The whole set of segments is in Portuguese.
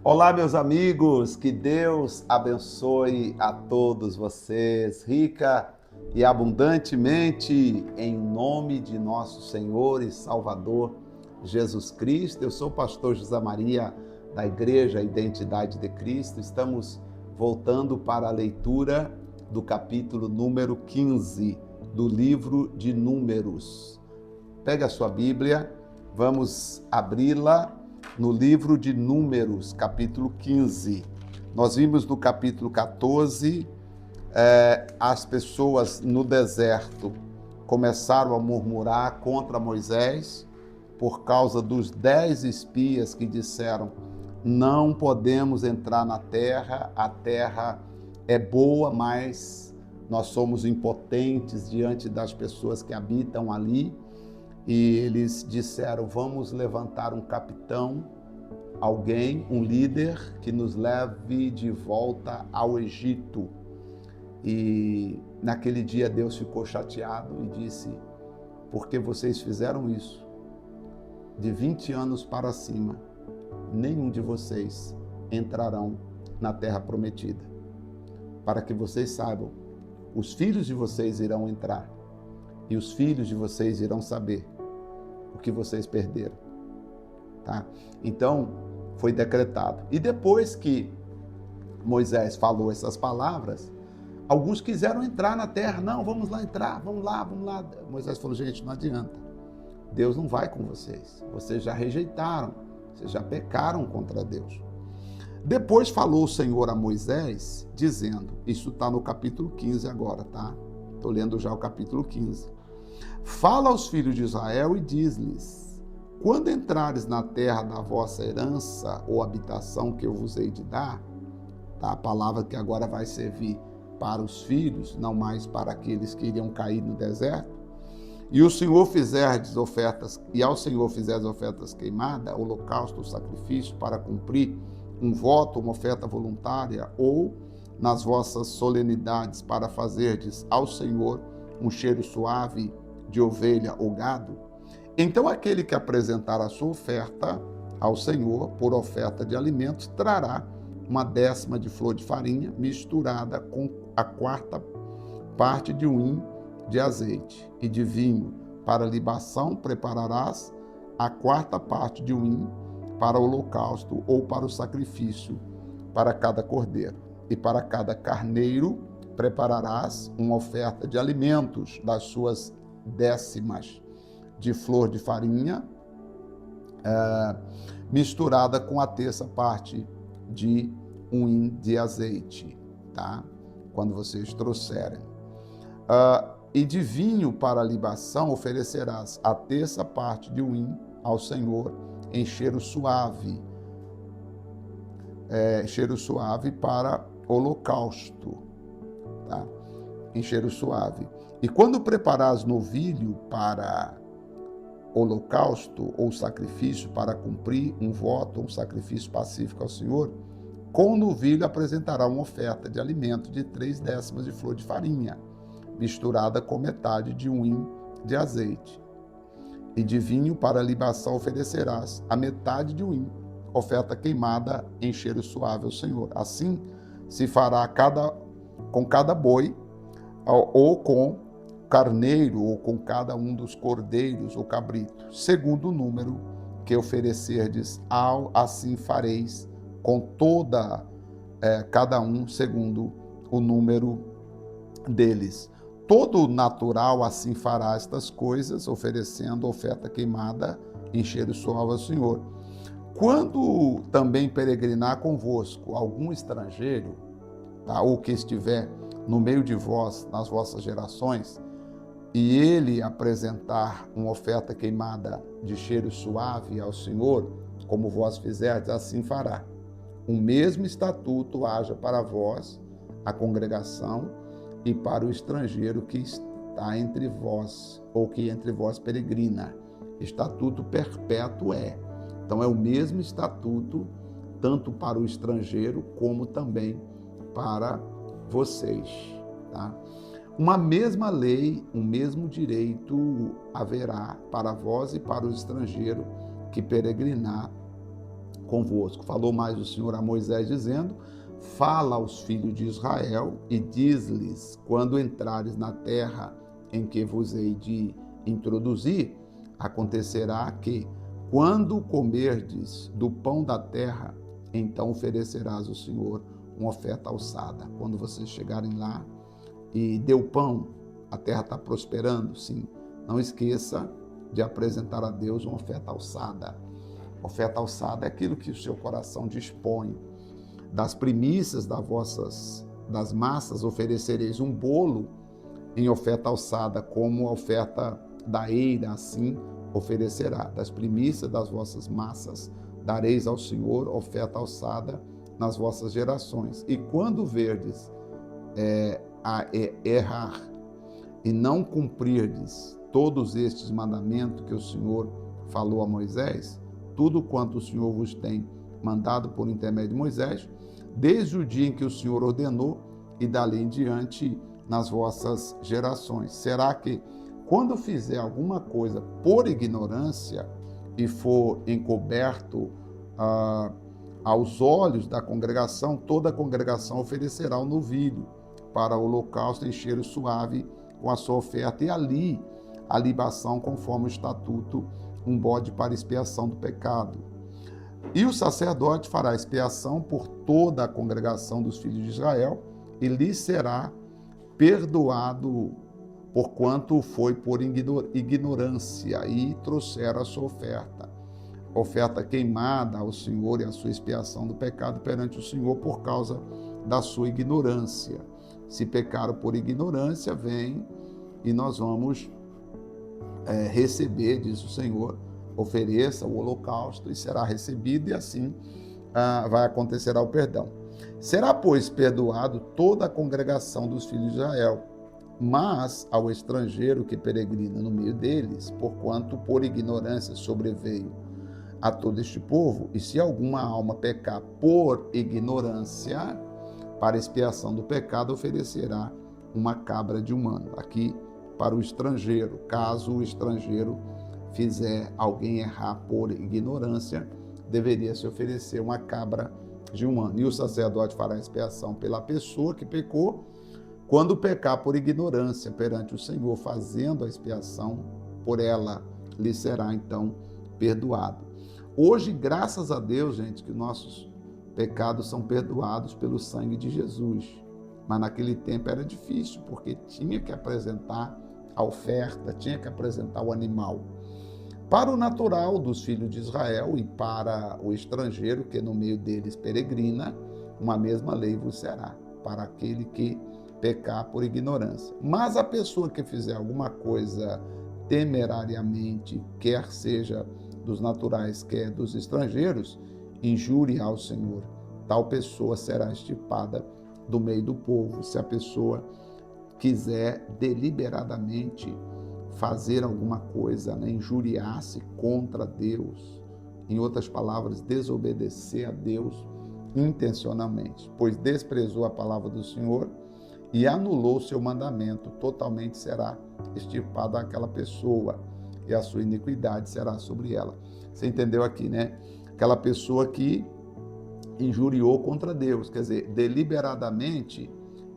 Olá, meus amigos, que Deus abençoe a todos vocês, rica e abundantemente, em nome de nosso Senhor e Salvador Jesus Cristo. Eu sou o pastor José Maria, da Igreja Identidade de Cristo. Estamos voltando para a leitura do capítulo número 15 do livro de Números. Pega a sua Bíblia, vamos abri-la no livro de Números, capítulo 15. Nós vimos no capítulo 14, as pessoas no deserto começaram a murmurar contra Moisés por causa dos 10 espias que disseram: não podemos entrar na terra, a terra é boa, mas nós somos impotentes diante das pessoas que habitam ali. E eles disseram: vamos levantar um capitão, alguém, um líder que nos leve de volta ao Egito. E naquele dia Deus ficou chateado e disse: porque vocês fizeram isso, de 20 anos para cima, nenhum de vocês entrarão na terra prometida. Para que vocês saibam, os filhos de vocês irão entrar e os filhos de vocês irão saber o que vocês perderam, tá? Então, foi decretado. E depois que Moisés falou essas palavras, alguns quiseram entrar na terra. Não, vamos lá entrar, vamos lá. Moisés falou: gente, não adianta. Deus não vai com vocês. Vocês já rejeitaram, vocês já pecaram contra Deus. Depois falou o Senhor a Moisés, dizendo, isso está no capítulo 15 agora, tá? Estou lendo já o capítulo 15. Fala aos filhos de Israel e diz-lhes: quando entrares na terra da vossa herança ou habitação que eu vos hei de dar, tá? A palavra que agora vai servir para os filhos, não mais para aqueles que iriam cair no deserto, e ao Senhor fizerdes ofertas queimadas, holocausto, sacrifício, para cumprir um voto, uma oferta voluntária, ou nas vossas solenidades para fazerdes ao Senhor um cheiro suave de ovelha ou gado, então aquele que apresentar a sua oferta ao Senhor por oferta de alimentos trará uma 10ª de flor de farinha misturada com a 4ª parte de um hin de azeite, e de vinho para libação prepararás a 4ª parte de um hin para o holocausto ou para o sacrifício para cada cordeiro, e para cada carneiro prepararás uma oferta de alimentos das suas 10ª de flor de farinha, misturada com a 3ª parte de um hin de azeite, tá? Quando vocês trouxerem. E de vinho para libação oferecerás a 3ª parte de um hin ao Senhor em cheiro suave para holocausto, tá? Em cheiro suave. E quando preparares novilho para holocausto ou sacrifício para cumprir um voto ou um sacrifício pacífico ao Senhor, com o novilho apresentará uma oferta de alimento de 3/10 de flor de farinha, misturada com metade de um hin de azeite. E de vinho para libação oferecerás a metade de um hin, oferta queimada em cheiro suave ao Senhor. Assim se fará com cada boi, ou com carneiro, ou com cada um dos cordeiros ou cabritos, segundo o número que oferecerdes, assim fareis com cada um segundo o número deles. Todo natural assim fará estas coisas, oferecendo oferta queimada em cheiro suave ao Senhor. Quando também peregrinar convosco algum estrangeiro, tá, ou que estiver no meio de vós, nas vossas gerações, e ele apresentar uma oferta queimada de cheiro suave ao Senhor, como vós fizerdes, assim fará. O mesmo estatuto haja para vós, a congregação, e para o estrangeiro que está entre vós, ou que entre vós peregrina. Estatuto perpétuo é. Então é o mesmo estatuto, tanto para o estrangeiro, como também para vocês, tá? Uma mesma lei, um mesmo direito haverá para vós e para o estrangeiro que peregrinar convosco. Falou mais o Senhor a Moisés, dizendo: fala aos filhos de Israel e diz-lhes: quando entrares na terra em que vos hei de introduzir, acontecerá que, quando comerdes do pão da terra, então oferecerás ao Senhor uma oferta alçada. Quando vocês chegarem lá e deu pão, a terra está prosperando, sim. Não esqueça de apresentar a Deus uma oferta alçada. Oferta alçada é aquilo que o seu coração dispõe. Das primícias das massas oferecereis um bolo em oferta alçada, como a oferta da eira, assim oferecerá. Das primícias das vossas massas dareis ao Senhor oferta alçada nas vossas gerações. E quando verdes errar e não cumprirdes todos estes mandamentos que o Senhor falou a Moisés, tudo quanto o Senhor vos tem mandado por intermédio de Moisés, desde o dia em que o Senhor ordenou e dali em diante nas vossas gerações. Será que quando fizer alguma coisa por ignorância e for encoberto aos olhos da congregação, toda a congregação oferecerá um novilho para o holocausto em cheiro suave com a sua oferta, e ali a libação conforme o estatuto, um bode para expiação do pecado. E o sacerdote fará expiação por toda a congregação dos filhos de Israel, e lhe será perdoado porquanto foi por ignorância e trouxeram a sua oferta queimada ao Senhor e a sua expiação do pecado perante o Senhor por causa da sua ignorância. Se pecaram por ignorância, vem e nós vamos receber, diz o Senhor, ofereça o holocausto e será recebido, e assim vai acontecer o perdão. Será, pois, perdoado toda a congregação dos filhos de Israel, mas ao estrangeiro que peregrina no meio deles, porquanto por ignorância sobreveio a todo este povo, e se alguma alma pecar por ignorância, para expiação do pecado oferecerá uma cabra de um ano. Aqui, para o estrangeiro, caso o estrangeiro fizer alguém errar por ignorância, deveria se oferecer uma cabra de um ano. E o sacerdote fará expiação pela pessoa que pecou, quando pecar por ignorância perante o Senhor, fazendo a expiação por ela, lhe será então perdoado. Hoje, graças a Deus, gente, que nossos pecados são perdoados pelo sangue de Jesus. Mas naquele tempo era difícil, porque tinha que apresentar a oferta, tinha que apresentar o animal. Para o natural dos filhos de Israel e para o estrangeiro que no meio deles peregrina, uma mesma lei vos será, para aquele que pecar por ignorância. Mas a pessoa que fizer alguma coisa temerariamente, quer seja dos naturais, quer dos estrangeiros, injúria ao Senhor, tal pessoa será extirpada do meio do povo. Se a pessoa quiser deliberadamente fazer alguma coisa, injuriar-se contra Deus, em outras palavras, desobedecer a Deus intencionalmente, pois desprezou a palavra do Senhor e anulou seu mandamento, totalmente será extirpada aquela pessoa e a sua iniquidade será sobre ela. Você entendeu aqui, né? Aquela pessoa que injuriou contra Deus, quer dizer, deliberadamente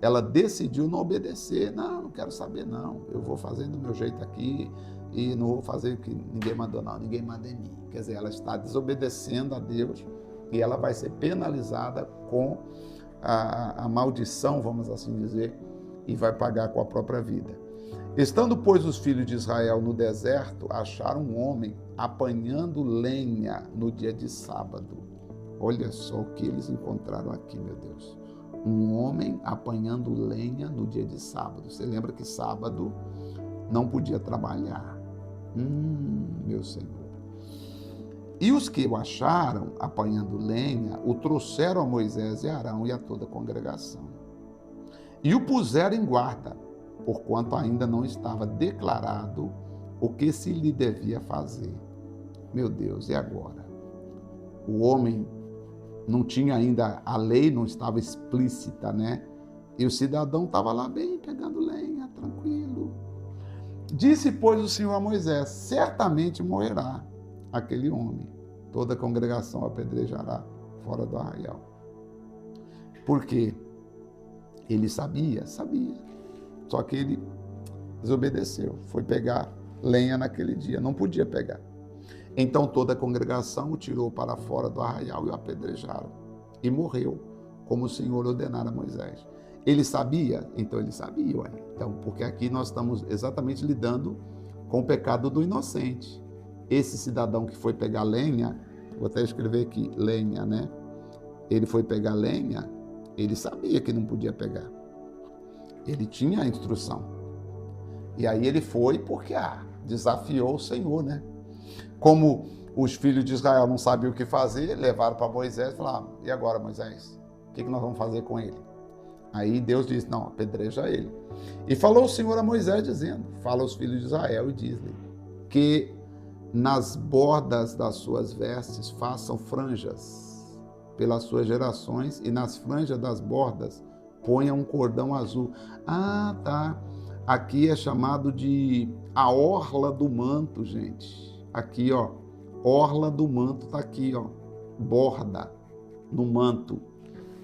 ela decidiu não obedecer. Não quero saber não, eu vou fazer do meu jeito aqui e não vou fazer o que ninguém mandou não, ninguém manda em mim. Quer dizer, ela está desobedecendo a Deus e ela vai ser penalizada com a maldição, vamos assim dizer, e vai pagar com a própria vida. Estando, pois, os filhos de Israel no deserto, acharam um homem apanhando lenha no dia de sábado. Olha só o que eles encontraram aqui, meu Deus. Um homem apanhando lenha no dia de sábado. Você lembra que sábado não podia trabalhar. Meu Senhor. E os que o acharam apanhando lenha, o trouxeram a Moisés e Arão e a toda a congregação. E o puseram em guarda, porquanto ainda não estava declarado o que se lhe devia fazer. Meu Deus, e agora? O homem não tinha ainda, a lei não estava explícita, né? E o cidadão estava lá bem, pegando lenha, tranquilo. Disse, pois, o Senhor a Moisés: certamente morrerá aquele homem, toda a congregação apedrejará fora do arraial. Por quê? Ele sabia, só que ele desobedeceu, foi pegar lenha naquele dia, não podia pegar. Então toda a congregação o tirou para fora do arraial e o apedrejaram. E morreu, como o Senhor ordenara a Moisés. Ele sabia? Então ele sabia, ué. Então, porque aqui nós estamos exatamente lidando com o pecado do inocente. Esse cidadão que foi pegar lenha, vou até escrever aqui, lenha, né? Ele foi pegar lenha, ele sabia que não podia pegar. Ele tinha a instrução. E aí ele foi porque desafiou o Senhor, né? Como os filhos de Israel não sabiam o que fazer, levaram para Moisés e falaram: e agora, Moisés? O que nós vamos fazer com ele? Aí Deus disse: não, apedreja ele. E falou o Senhor a Moisés dizendo: fala aos filhos de Israel e diz-lhe que nas bordas das suas vestes façam franjas pelas suas gerações, e nas franjas das bordas ponha um cordão azul. Ah, tá. Aqui é chamado de a orla do manto, gente. Aqui, ó, orla do manto tá aqui, ó, borda no manto,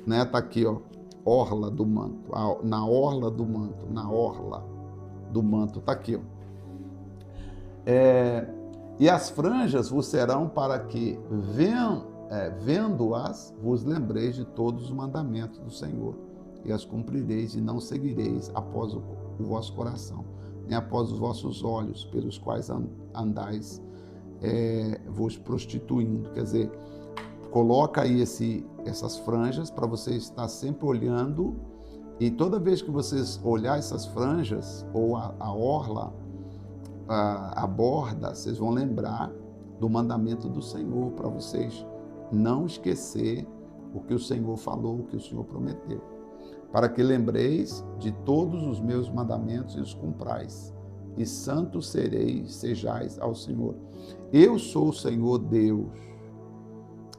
né? Tá aqui, ó, orla do manto, na orla do manto, na orla do manto, tá aqui, ó. E as franjas vos serão para que, vendo-as, vos lembreis de todos os mandamentos do Senhor, e as cumprireis, e não seguireis após o vosso coração, nem após os vossos olhos, pelos quais andais vos prostituindo. Quer dizer, coloca aí essas franjas para você estar sempre olhando, e toda vez que vocês olhar essas franjas, ou a orla, a borda, vocês vão lembrar do mandamento do Senhor, para vocês não esquecer o que o Senhor falou, o que o Senhor prometeu. Para que lembreis de todos os meus mandamentos e os cumprais, e santos sejais ao Senhor. Eu sou o Senhor Deus,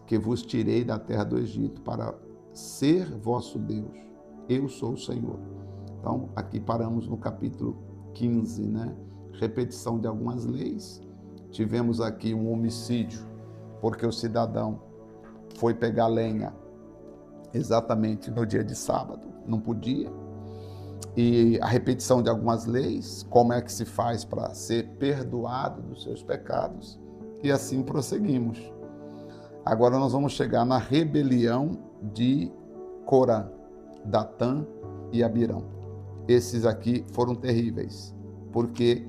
que vos tirei da terra do Egito, para ser vosso Deus. Eu sou o Senhor. Então, aqui paramos no capítulo 15, né? Repetição de algumas leis. Tivemos aqui um homicídio, porque o cidadão foi pegar lenha exatamente no dia de sábado, não podia. E a repetição de algumas leis, como é que se faz para ser perdoado dos seus pecados, e assim prosseguimos. Agora nós vamos chegar na rebelião de Corã, Datã e Abirão. Esses aqui foram terríveis, porque,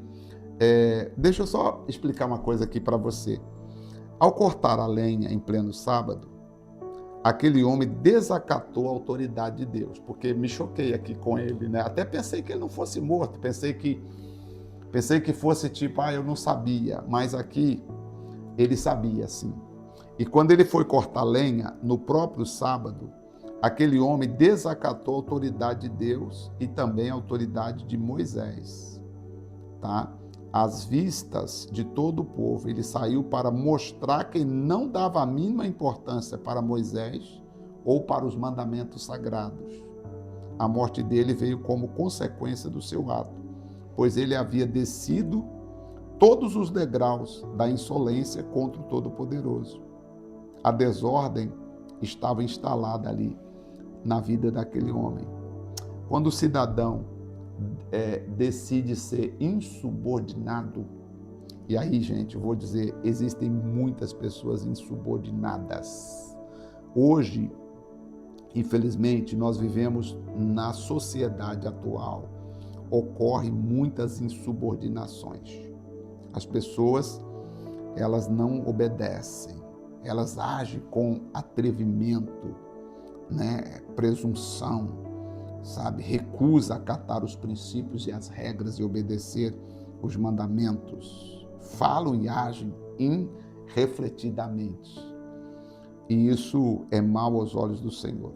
deixa eu só explicar uma coisa aqui para você. Ao cortar a lenha em pleno sábado, aquele homem desacatou a autoridade de Deus, porque me choquei aqui com ele, né? Até pensei que ele não fosse morto, pensei que fosse tipo, eu não sabia, mas aqui ele sabia sim. E quando ele foi cortar lenha no próprio sábado, aquele homem desacatou a autoridade de Deus e também a autoridade de Moisés, tá? Às vistas de todo o povo, ele saiu para mostrar que não dava a mínima importância para Moisés ou para os mandamentos sagrados. A morte dele veio como consequência do seu ato, pois ele havia descido todos os degraus da insolência contra o Todo-Poderoso. A desordem estava instalada ali na vida daquele homem. Quando o cidadão decide ser insubordinado, e aí, gente, eu vou dizer, existem muitas pessoas insubordinadas. Hoje, infelizmente, nós vivemos na sociedade atual, ocorrem muitas insubordinações. As pessoas, elas não obedecem, elas agem com atrevimento, né, presunção, sabe, recusa acatar os princípios e as regras e obedecer os mandamentos, falam e agem irrefletidamente. E isso é mal aos olhos do Senhor.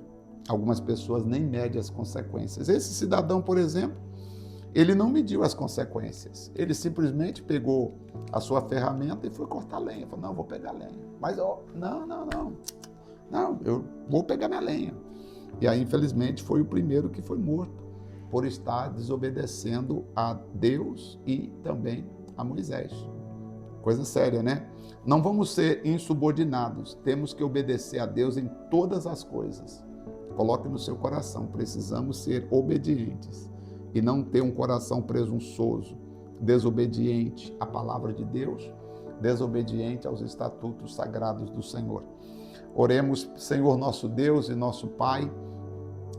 Algumas pessoas nem medem as consequências. Esse cidadão, por exemplo, ele não mediu as consequências. Ele simplesmente pegou a sua ferramenta e foi cortar lenha. Falou, não, vou pegar lenha. Mas, não, eu vou pegar minha lenha. E aí, infelizmente, foi o primeiro que foi morto por estar desobedecendo a Deus e também a Moisés. Coisa séria, né? Não vamos ser insubordinados, temos que obedecer a Deus em todas as coisas. Coloque no seu coração, precisamos ser obedientes e não ter um coração presunçoso, desobediente à palavra de Deus, desobediente aos estatutos sagrados do Senhor. Oremos, Senhor nosso Deus e nosso Pai,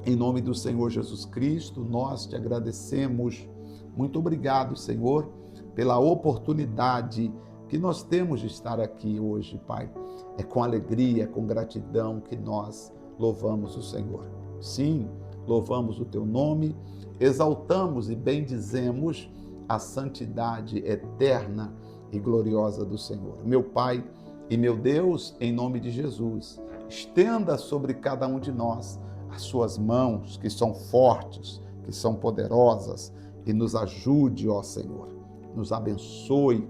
em nome do Senhor Jesus Cristo, nós te agradecemos. Muito obrigado, Senhor, pela oportunidade que nós temos de estar aqui hoje, Pai. É com alegria, com gratidão que nós louvamos o Senhor. Sim, louvamos o teu nome, exaltamos e bendizemos a santidade eterna e gloriosa do Senhor. Meu Pai e meu Deus, em nome de Jesus, estenda sobre cada um de nós as suas mãos, que são fortes, que são poderosas, e nos ajude, ó Senhor. Nos abençoe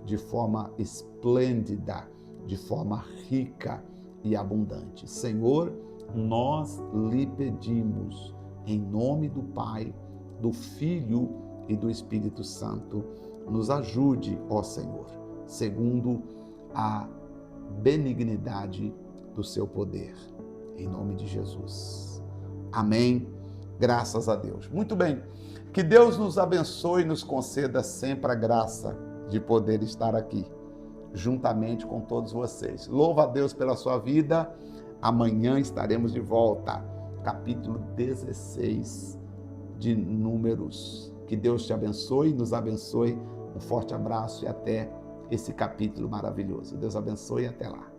de forma esplêndida, de forma rica e abundante. Senhor, nós lhe pedimos, em nome do Pai, do Filho e do Espírito Santo, nos ajude, ó Senhor, segundo a benignidade do seu poder. Em nome de Jesus. Amém. Graças a Deus. Muito bem. Que Deus nos abençoe e nos conceda sempre a graça de poder estar aqui, juntamente com todos vocês. Louva a Deus pela sua vida. Amanhã estaremos de volta. Capítulo 16 de Números. Que Deus te abençoe e nos abençoe. Um forte abraço e até esse capítulo maravilhoso. Deus abençoe e até lá.